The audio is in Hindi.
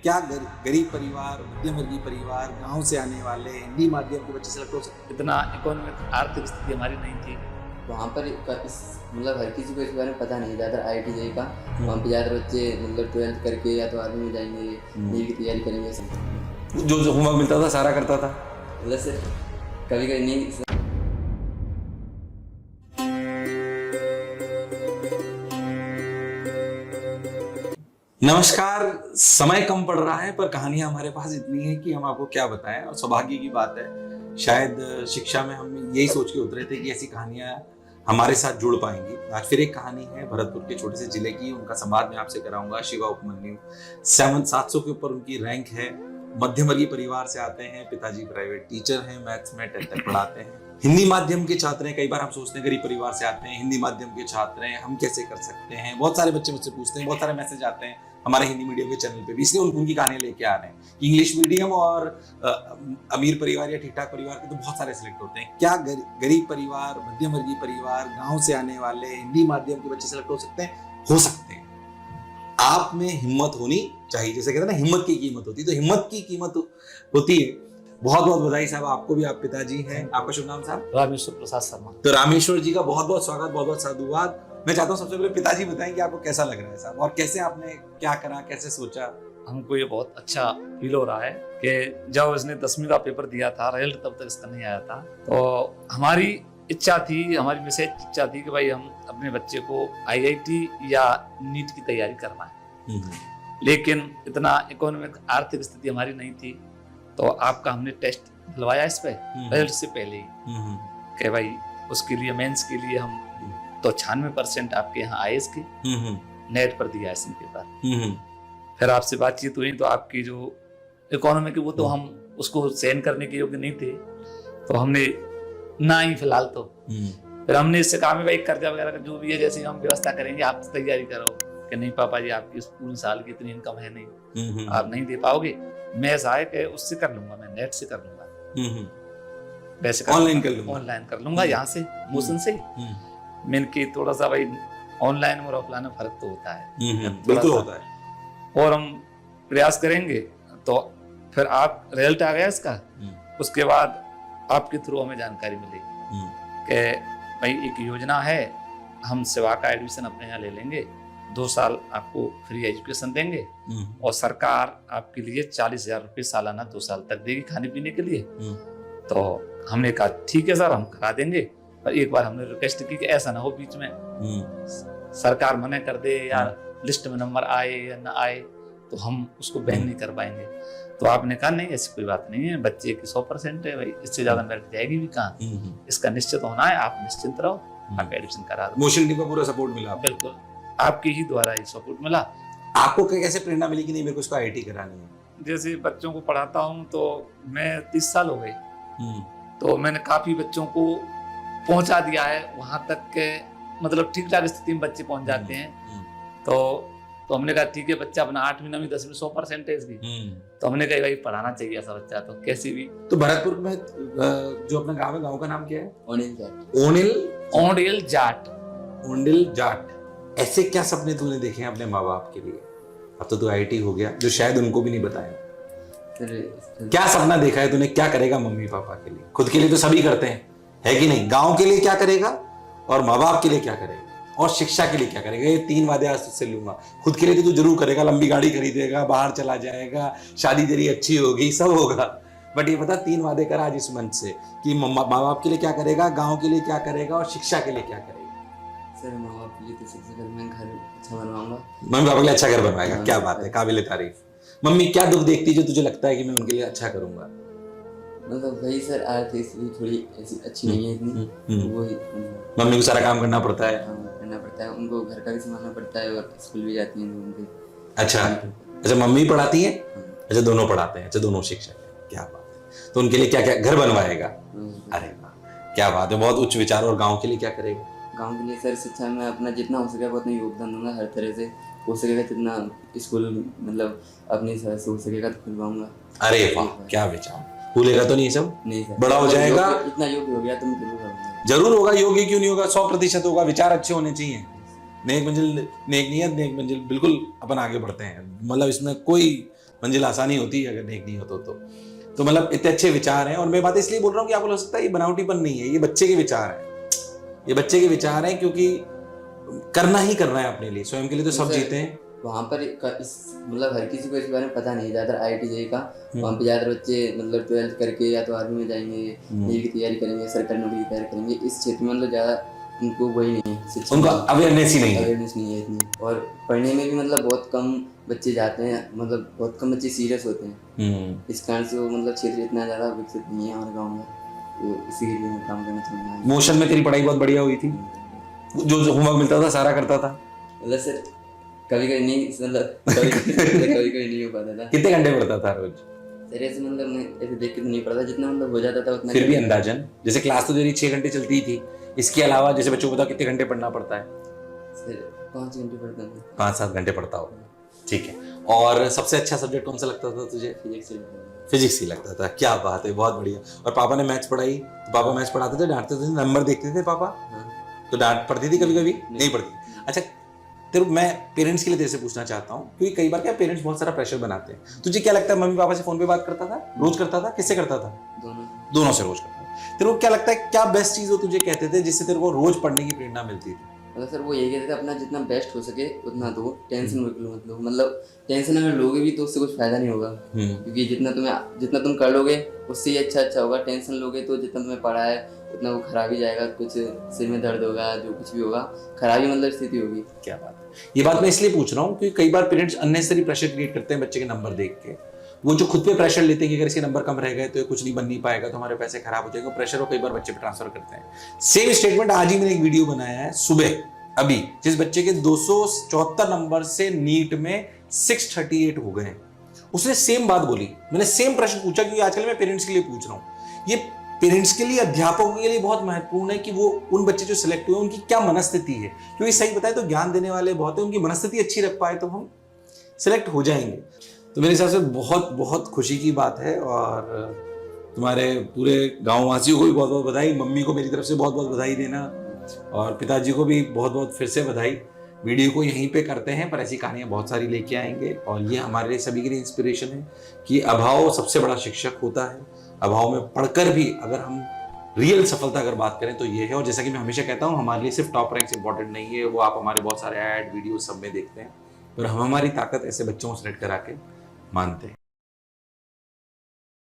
क्या गरीब परिवार, मध्यम वर्गीय परिवार, गांव से आने वाले हिंदी माध्यम के बच्चे सेलेक्ट हो सकते इतना इकोनॉमिक आर्थिक स्थिति हमारी नहीं थी। वहाँ पर मतलब हर किसी को इस बारे में पता नहीं, ज़्यादा IIT का वहाँ पे ज़्यादा बच्चे मतलब 12th करके या तो आर्मी में जाएंगे, नेवी की तैयारी करेंगे सब। हैं? जो होमवर्क मिलता था सारा करता था? मतलब सिर्फ कभी कभी नहीं। नमस्कार। समय कम पड़ रहा है पर कहानियां हमारे पास इतनी है कि हम आपको क्या बताएं, और सौभाग्य की बात है शायद शिक्षा में हम यही सोच के उतरे थे कि ऐसी कहानियां हमारे साथ जुड़ पाएंगी। आज फिर एक कहानी है भरतपुर के छोटे से जिले की, उनका संवाद मैं आपसे कराऊंगा। शिवा उपमन्यु 700 के ऊपर उनकी रैंक है, मध्यम वर्गीय परिवार से आते हैं, पिताजी प्राइवेट टीचर हैं, मैथ्स में 10th तक पढ़ाते हैं, हिंदी माध्यम के छात्र हैं। कई बार हम सोचते हैं गरीब परिवार से आते हैं, हिंदी माध्यम के छात्र हैं, हम कैसे कर सकते हैं। बहुत सारे बच्चे मुझसे पूछते हैं, बहुत सारे मैसेज आते हैं हमारे हिंदी मीडियम के चैनल पे भी, इसलिए उनकी कहानियां लेके आ रहे हैं। इंग्लिश मीडियम और अमीर परिवार या ठीक ठाक परिवार के तो बहुत सारे सिलेक्ट होते हैं। क्या गरीब परिवार, मध्यम वर्गीय परिवार, गांव से आने वाले हिंदी माध्यम के बच्चे सिलेक्ट हो सकते हैं? हो सकते हैं। आप में हिम्मत होनी चाहिए। जैसे कहते हैं ना, हिम्मत की कीमत होती है, तो हिम्मत की कीमत होती है। बहुत बहुत बधाई साहब, आपको भी। आप पिताजी हैं, आपका शुभ नाम साहब? रामेश्वर प्रसाद शर्मा। तो रामेश्वर जी का बहुत बहुत स्वागत, बहुत बहुत साधुवाद। मैं चाहता हूँ सबसे पहले पिताजी बताएं कि आपको कैसा लग रहा है साहब, और कैसे आपने क्या करा, कैसे सोचा? हमको ये बहुत अच्छा फील हो रहा है कि जब इसने 10वीं का पेपर दिया था, रिजल्ट तब तक इसका नहीं आया था, तो हमारी इच्छा थी, हमारी विशेष इच्छा थी कि भाई हम अपने बच्चे को IIT या नीट की तैयारी करवाएं। लेकिन इतना इकोनॉमिक आर्थिक स्थिति हमारी नहीं थी, तो आपका हमने टेस्ट दिलवाया इस पे रिजल्ट से पहले ही कि भाई उसके लिए मेंस के लिए हम तो 96% आपके यहाँ आए इसके, नेट पर दिया इसने पेपर। फिर आपसे बातचीत हुई तो आपकी जो इकोनॉमी की वो तो हम उसको सहन करने के योग्य नहीं थे, तो हमने ना ही फिलहाल तो फिर हमने इससे कहा भाई कर्जा वगैरह का जो भी है जैसे हम व्यवस्था करेंगे, आप तैयारी करो। कि नहीं पापा जी, आपकी पूरे साल की इतनी इनकम है नहीं, आप नहीं दे पाओगे। मैं ऐसा है कि उससे कर लूंगा, मैं नेट से कर लूंगा, वैसे ऑनलाइन कर लूंगा यहाँ से मोशन से ही। मैंने कि थोड़ा सा भाई ऑनलाइन और ऑफलाइन में फर्क तो होता है, बिल्कुल होता है, और हम प्रयास करेंगे। तो फिर आप रिजल्ट आ गया इसका, उसके बाद आपके थ्रू हमें जानकारी मिलेगी कि भाई एक योजना है, हम सेवा का एडमिशन अपने यहाँ ले लेंगे, 2 साल आपको फ्री एजुकेशन देंगे, और सरकार आपके लिए 40,000 रुपये सालाना 2 साल तक देगी खाने पीने के लिए। तो हमने कहा ठीक है सर, हम करा देंगे। पर एक बार हमने रिक्वेस्ट की कि ऐसा ना हो बीच में सरकार मना कर दे या लिस्ट में नंबर आए या ना आए तो हम उसको बैन नहीं कर पाएंगे। तो आपने कहा नहीं, ऐसी कोई बात नहीं है, बच्चे की 100% है भाई, इससे ज्यादा मेरिट जाएगी भी कहाँ, इसका निश्चित होना है, आप निश्चिंत रहो, आप एडमिशन करा दो। मोशन टीम का पूरा सपोर्ट मिला? बिल्कुल, आपके ही द्वारा ही सपोर्ट मिला। आपको कैसे प्रेरणा मिली कि नहीं मेरे को इसको IIT करानी है? जैसे बच्चों को पढ़ाता हूँ तो मैं 30 साल हो गए, तो मैंने काफी बच्चों को पहुंचा दिया है वहां तक के, मतलब ठीक ठाक स्थिति में बच्चे पहुंच जाते हैं। तो हमने कहा ठीक है, बच्चा अपना 8वीं 9वीं 10वीं 100% है इसकी, तो हमने कहा भाई पढ़ाना चाहिए ऐसा बच्चा तो कैसे भी। तो भरतपुर में जो अपना गांव है, गांव का नाम क्या है? ओंडिल जाट। ऐसे क्या सपने तूने देखे हैं अपने माँ बाप के लिए? अब तो तू IIT हो गया, जो शायद उनको भी नहीं बताया। क्या सपना देखा है तूने, क्या करेगा मम्मी पापा के लिए? खुद के लिए तो सभी करते हैं, है कि नहीं? गांव के लिए क्या करेगा, और माँ बाप के लिए क्या करेगा, और शिक्षा के लिए क्या करेगा? ये 3 वादे आज तुझसे लूंगा। खुद के लिए तो तू जरूर करेगा, लंबी गाड़ी खरीदेगा, बाहर चला जाएगा, शादी तेरी अच्छी होगी, सब होगा। बट ये बता, 3 वादे कर आज इस मंच से कि माँ बाप के लिए क्या करेगा, गाँव के लिए क्या करेगा, और शिक्षा के लिए क्या करेगा? सर माँ बाप के लिए तो सबसे पहले मैं घर अच्छा बनवाऊंगा। मम्मी पापा के लिए अच्छा घर बनवाएगा, क्या बात है, काबिल तारीफ। मम्मी क्या दुख देखती जो तुझे लगता है कि मैं उनके लिए अच्छा करूंगा? मतलब वही सर, आर्थिक स्थिति थोड़ी ऐसी अच्छी नहीं है इतनी, वही मम्मी को सारा काम करना पड़ता है। करना पड़ता है, उनको घर का भी संभालना पड़ता है, और स्कूल भी जाती हैं उनके। अच्छा, मम्मी पढ़ाती है? अच्छा, दोनों पढ़ाते हैं, अच्छा दोनों शिक्षक हैं, क्या बात है। तो उनके लिए क्या क्या घर बनवाएगा? अरे वाह, क्या बात है, बहुत उच्च विचार। और गाँव के लिए क्या करेगा? गाँव के लिए सर शिक्षा में अपना जितना हो सके उतना योगदान दूंगा, हर तरह से हो सकेगा जितना स्कूल मतलब अपनी तरह से हो सकेगा तो खुलवाऊंगा। अरे वाह, क्या विचार। भूलेगा तो नहीं सब? नहीं सर, बड़ा हो जाएगा, इतना योग्य हो गया तो मैं जरूर करूंगा। जरूर होगा, योग्य क्यों नहीं होगा, 100% होगा। विचार अच्छे होने चाहिए, नेक मंजिल, नेक नियत, नेक मंजिल, बिल्कुल अपन आगे बढ़ते हैं। मतलब इसमें कोई मंजिल आसानी होती है अगर नेक नहीं हो तो मतलब इतने अच्छे विचार हैं। और मैं बात इसलिए बोल रहा हूँ कि आपको हो सकता है ये बनावटीपन नहीं है, ये बच्चे के विचार हैं, ये बच्चे के विचार हैं, क्योंकि करना ही करना है अपने लिए, स्वयं के लिए तो सब सर, जीते हैं। वहाँ पर इस मतलब हर किसी को इसके बारे में पता नहीं, ज़्यादातर IIT JEE का वहाँ पे ज़्यादातर बच्चे मतलब 12th करके या तो आर्मी में जाएंगे, नीट की तैयारी करेंगे, सरकारी नौकरी की तैयारी करेंगे। इस क्षेत्र में मतलब ज़्यादा उनको वही नहीं है, शिक्षा उनका अवेयरनेस ही नहीं है। अवेयरनेस नहीं है इतनी। और पढ़ने में भी मतलब बहुत कम बच्चे जाते हैं, मतलब बहुत कम बच्चे सीरियस होते हैं। इस कारण से वो मतलब क्षेत्र इतना ज़्यादा विकसित नहीं है हमारे गाँव में, तो इसी के लिए मैं काम करना चाहूँगा। मोशन में तेरी पढ़ाई बहुत बढ़िया हुई थी, जो होमवर्क मिलता था सारा करता था? मतलब सर कभी कभी नहीं, मतलब कभी नहीं हो पाता था। कितने घंटे पढ़ता था रोज? सर ऐसे मतलब मैं ऐसे देख के तो नहीं पढ़ता, जितना मतलब हो जाता था उतना। फिर भी अंदाजन, जैसे क्लास तो तेरी 6 घंटे चलती थी, इसके अलावा जैसे बच्चों को बताओ कितने घंटे पढ़ना पड़ता है? सर 5 घंटे पढ़ता था। 5-7 घंटे पढ़ता हो, ठीक है। और सबसे अच्छा सब्जेक्ट कौन सा लगता था तुझे? फिजिक्स ही लगता था। क्या बात है, बहुत बढ़िया। और पापा ने मैथ्स पढ़ाई, तो पापा मैथ्स पढ़ाते थे, डांटते थे, नंबर देखते थे पापा? तो डांट पड़ती थी कभी कभी? नहीं पड़ती। अच्छा, तेरे मैं पेरेंट्स के लिए तेरे से पूछना चाहता हूँ, क्योंकि कई बार क्या पेरेंट्स बहुत सारा प्रेशर बनाते हैं। तुझे क्या लगता है, मम्मी पापा से फोन पे बात करता था? रोज करता था? किससे करता था? दोनों से रोज करता था। तेरे को क्या लगता है क्या बेस्ट चीज वो तुझे कहते थे जिससे तेरे को रोज पढ़ने की प्रेरणा मिलती थी? मतलब सर वो यही कहते थे अपना जितना बेस्ट हो सके उतना दो, टेंशन मत लो। मतलब टेंशन अगर लोगे भी तो उससे कुछ फायदा नहीं होगा, क्योंकि जितना तुम कर लोगे उससे ही अच्छा होगा। टेंशन लोगे तो जितना तुम्हें पढ़ा है उतना वो खराब ही जाएगा, कुछ सिर में दर्द होगा, जो कुछ भी होगा खराबी मतलब स्थिति होगी। क्या बात है। ये बात मैं इसलिए पूछ रहा हूँ क्योंकि कई बार पेरेंट्स अननेसेसरी प्रेशर क्रिएट करते हैं बच्चे के नंबर देख के। वो जो खुद पे प्रेशर लेते हैं कि अगर इसके नंबर कम रह गए तो ये कुछ नहीं बन नहीं पाएगा, तो हमारे पैसे खराब हो जाएंगे, प्रेशर वो कई बार बच्चे पे ट्रांसफर करते हैं। सेम स्टेटमेंट आज ही मैंने एक वीडियो बनाया है सुबह अभी, जिस बच्चे के 274 नंबर से नीट में 638 हो गए, उसने सेम बात बोली। मैंने सेम प्रश्न पूछा, क्योंकि आजकल मैं पेरेंट्स के लिए पूछ रहा हूँ। ये पेरेंट्स के लिए, अध्यापकों के लिए बहुत महत्वपूर्ण है कि वो उन बच्चे जो सिलेक्ट हुए उनकी क्या मनस्थिति है, क्योंकि सही बताए तो ज्ञान देने वाले बहुत है, उनकी मनस्थिति अच्छी रख पाए तो हम सिलेक्ट हो जाएंगे। तो मेरे हिसाब से बहुत बहुत खुशी की बात है, और तुम्हारे पूरे गाँव वासियों को भी बहुत बहुत बधाई। मम्मी को मेरी तरफ से बहुत बहुत बधाई देना, और पिताजी को भी बहुत बहुत फिर से बधाई। वीडियो को यहीं पे करते हैं, पर ऐसी कहानियाँ बहुत सारी लेके आएंगे, और ये हमारे लिए सभी के लिए इंस्पिरेशन है कि अभाव सबसे बड़ा शिक्षक होता है। अभाव में पढ़कर भी अगर हम रियल सफलता अगर बात करें तो ये है। और जैसा कि मैं हमेशा कहता हूँ, हमारे लिए सिर्फ टॉप रैंक्स इंपॉर्टेंट नहीं है, वो आप हमारे बहुत सारे ऐड वीडियो सब में देखते हैं, पर हम हमारी ताकत ऐसे बच्चों को सेलेक्ट करा के मानते हैं।